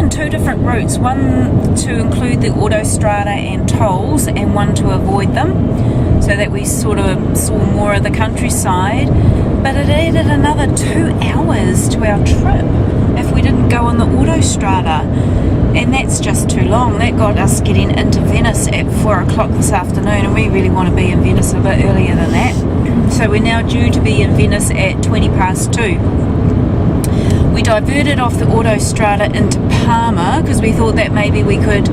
taken two different routes, one to include the autostrada and tolls and one to avoid them, so that we sort of saw more of the countryside, but it added another 2 hours to our trip if we didn't go on the autostrada, and that's just too long. That got us getting into Venice at 4 o'clock this afternoon, and we really want to be in Venice a bit earlier than that. So we're now due to be in Venice at 2:20. We diverted off the autostrada into Parma because we thought that maybe we could,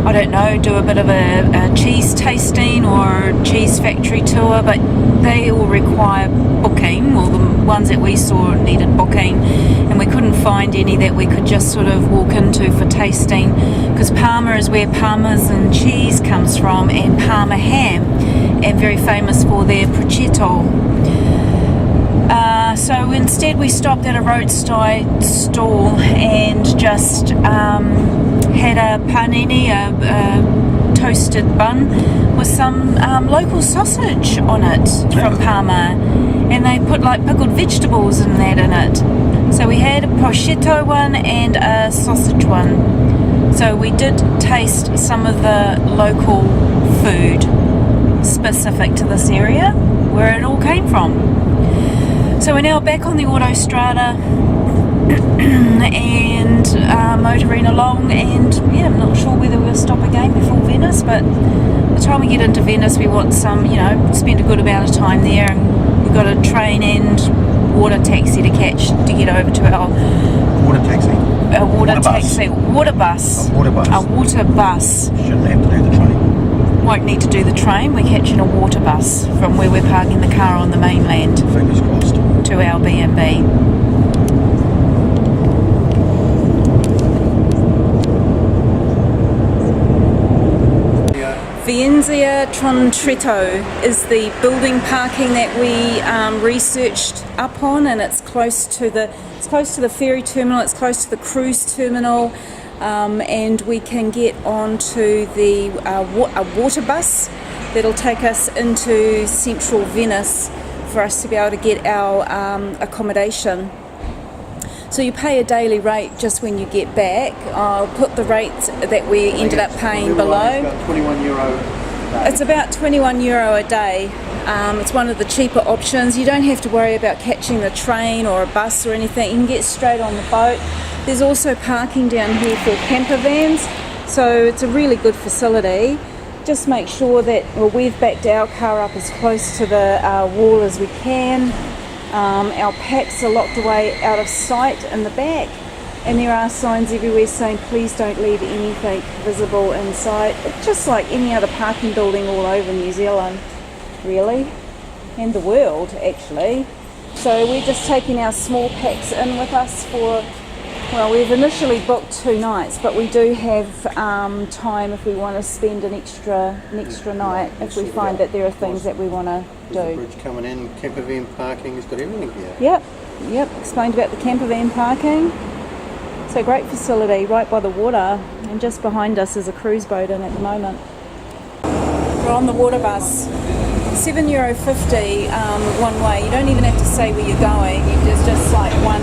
I don't know, do a bit of a cheese tasting or cheese factory tour, but they all require booking. Well, the ones that we saw needed booking, and we couldn't find any that we could just sort of walk into for tasting, because Parma is where Parmesan cheese comes from, and Parma ham, and very famous for their prosciutto. So instead we stopped at a roadside stall and just had a panini, a toasted bun with some local sausage on it from Parma, and they put like pickled vegetables and that in it. So we had a prosciutto one and a sausage one. So we did taste some of the local food specific to this area, where it all came from. So we're now back on the autostrada and motoring along, and yeah, I'm not sure whether we'll stop again before Venice, but by the time we get into Venice we want some, spend a good amount of time there, and we've got a train and water taxi to catch to get over to our water taxi. A water bus. Shouldn't have to do the train. Won't need to do the train. We're catching a water bus from where we're parking the car on the mainland. Fingers crossed. To our B&B. Venice It is the building parking that we researched up on, and it's close to the ferry terminal. It's close to the cruise terminal, and we can get onto the a water bus that'll take us into central Venice for us to be able to get our accommodation. So you pay a daily rate just when you get back. I'll put the rates that we ended up paying below. About €21 It's about €21 a day. It's one of the cheaper options. You don't have to worry about catching the train or a bus or anything. You can get straight on the boat. There's also parking down here for camper vans, so it's a really good facility. Just make sure that we've backed our car up as close to the wall as we can. Our packs are locked away out of sight in the back, and there are signs everywhere saying please don't leave anything visible inside. It's just like any other parking building all over New Zealand, really, and the world actually. So we're just taking our small packs in with us for, well, we've initially booked 2 nights, but we do have time if we want to spend an extra night if we find that there are things that we want to do. The bridge coming in, camper van parking, it's got everything here. Yep, explained about the camper van parking. So great facility right by the water, and just behind us is a cruise boat in at the moment. We're on the water bus. €7.50 one way. You don't even have to say where you're going. There's just like one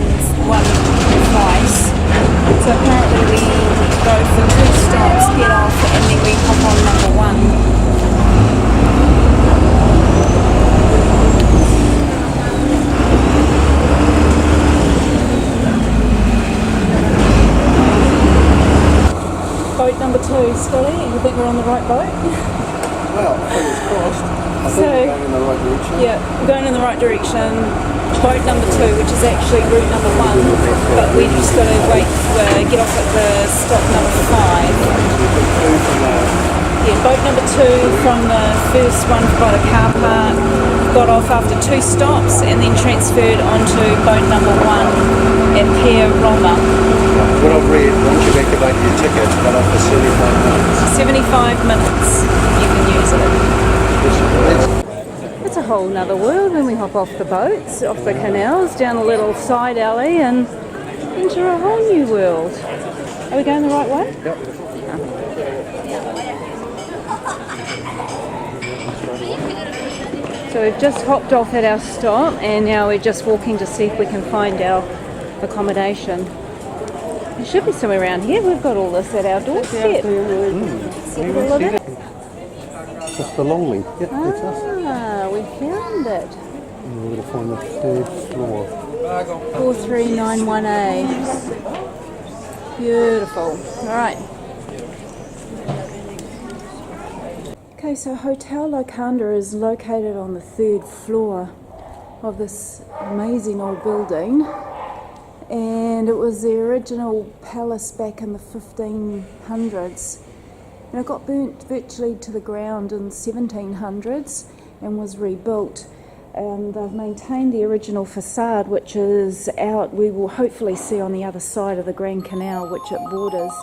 price. So apparently we go for 2 stops, get off, and then we hop on number 1. Boat number 2, Scotty. You think we're on the right boat? Well, fingers crossed. I think we're going in the right direction. Yeah, we're going in the right direction. Boat number 2, which is actually route number 1, but we just got to wait get off at the stop number 5. Yeah, boat number 2 from the first one by the car park, got off after 2 stops and then transferred onto boat number 1 at Pier Roma. What I've read, once you've activated your ticket, it's got off for 75 minutes. 75 minutes you can use it. It's a whole nother world when we hop off the boats, off the canals, down a little side alley and into a whole new world. Are we going the right way? Yep. So we've just hopped off at our stop and now we're just walking to see if we can find our accommodation. It should be somewhere around here. We've got all this at our doorstep. See all of it? That's the Longley. Yep, that's us. Ah, we found it. And we're going to find the third floor. 4391A. Beautiful. Alright. Okay, so Hotel Locanda is located on the third floor of this amazing old building. And it was the original palace back in the 1500s. And it got burnt virtually to the ground in the 1700s and was rebuilt. They've maintained the original facade, which is out, we will hopefully see on the other side of the Grand Canal, which it borders.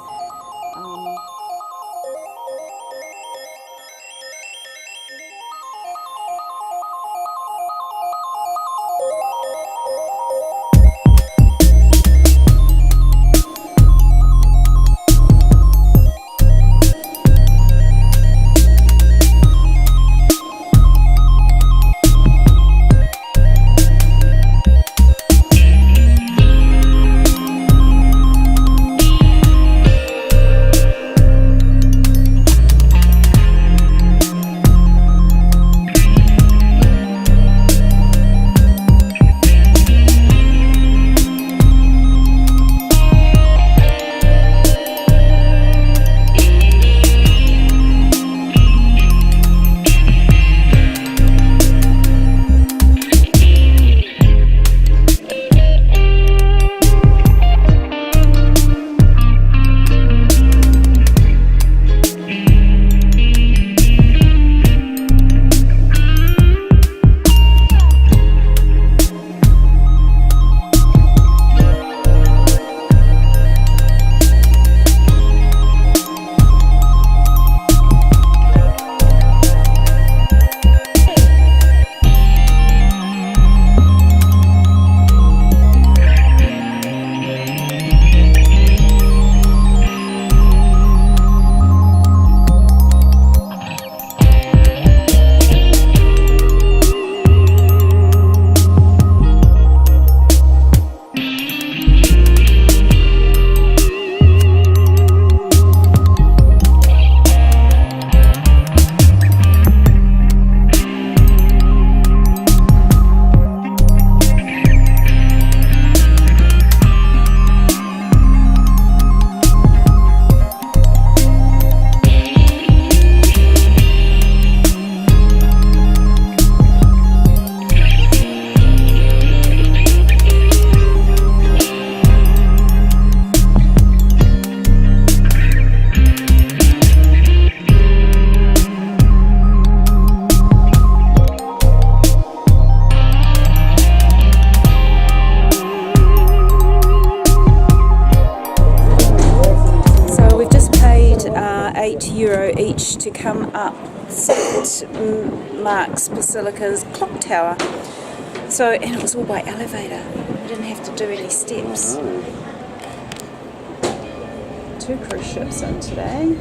€8 each to come up St Mark's Basilica's clock tower. So, and it was all by elevator. We didn't have to do any steps. 2 cruise ships in today.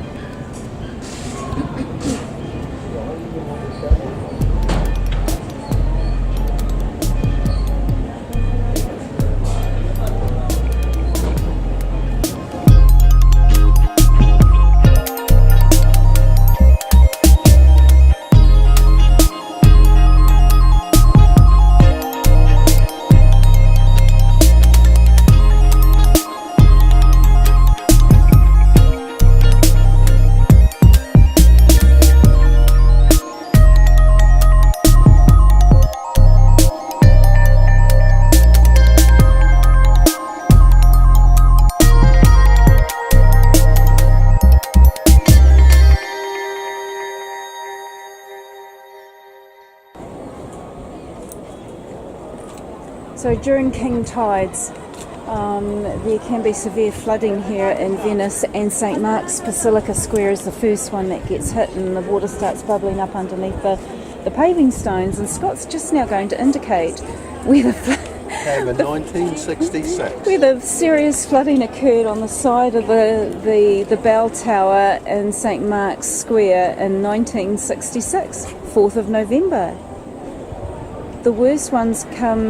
So during king tides, there can be severe flooding here in Venice, and St Mark's Basilica Square is the first one that gets hit, and the water starts bubbling up underneath the paving stones. And Scott's just now going to indicate where the came in 1966. Where the serious flooding occurred on the side of the bell tower in St Mark's Square in 1966, 4th of November. The worst ones come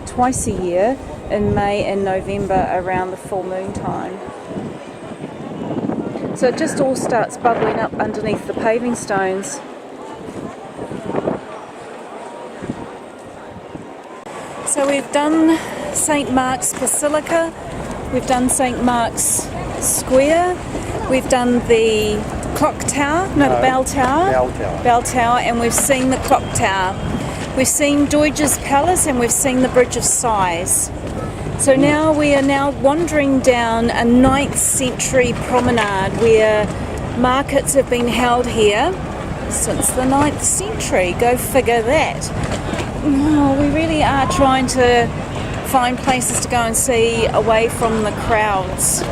twice a year, in May and November around the full moon time. So it just all starts bubbling up underneath the paving stones. So we've done St. Mark's Basilica, we've done St. Mark's Square, we've done the clock tower, the bell tower. Bell tower, and we've seen the clock tower. We've seen Dowager's Palace and we've seen the Bridge of Sighs. So now we are now wandering down a 9th century promenade where markets have been held here since the 9th century. Go figure that. Oh, we really are trying to find places to go and see away from the crowds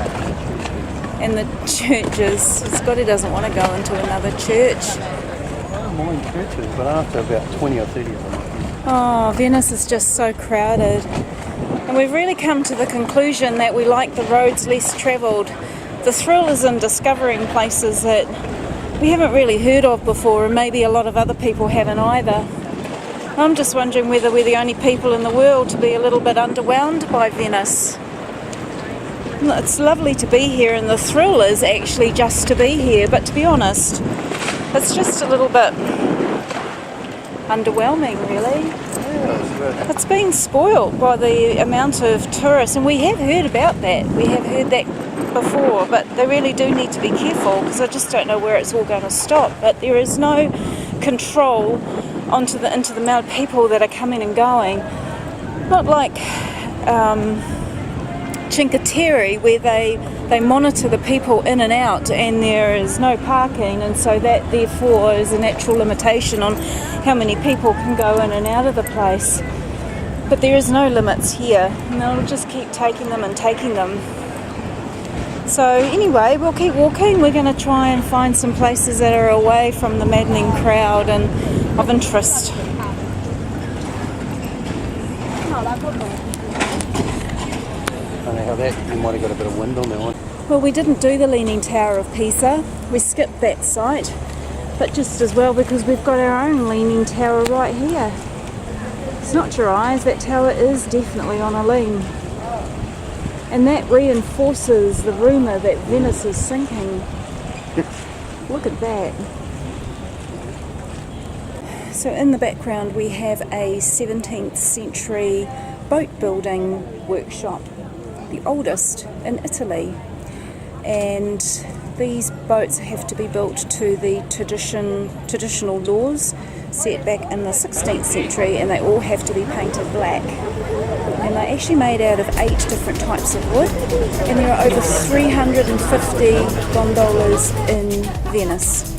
and the churches. Scotty doesn't want to go into another church. I don't mind churches, but after about 20 or 30 of them. Oh, Venice is just so crowded. And we've really come to the conclusion that we like the roads less travelled. The thrill is in discovering places that we haven't really heard of before, and maybe a lot of other people haven't either. I'm just wondering whether we're the only people in the world to be a little bit underwhelmed by Venice. It's lovely to be here, and the thrill is actually just to be here, but to be honest, it's just a little bit underwhelming, really. It's been spoilt by the amount of tourists, and we have heard about that. We have heard that before, but they really do need to be careful, because I just don't know where it's all going to stop. But there is no control into the amount of people that are coming and going. Not like Cinque Terre, where they monitor the people in and out, and there is no parking, and so that therefore is a natural limitation on how many people can go in and out of the place. But there is no limits here, and they'll just keep taking them and taking them. So anyway, we'll keep walking. We're going to try and find some places that are away from the maddening crowd and of interest. How that, you might have got a bit of wind on that one. Well, we didn't do the Leaning Tower of Pisa. We skipped that site, but just as well because we've got our own Leaning Tower right here. It's not your eyes, that tower is definitely on a lean. And that reinforces the rumour that Venice is sinking. Look at that. So in the background we have a 17th century boat building workshop, the oldest in Italy, and these boats have to be built to the traditional laws set back in the 16th century, and they all have to be painted black, and they're actually made out of 8 different types of wood, and there are over 350 gondolas in Venice.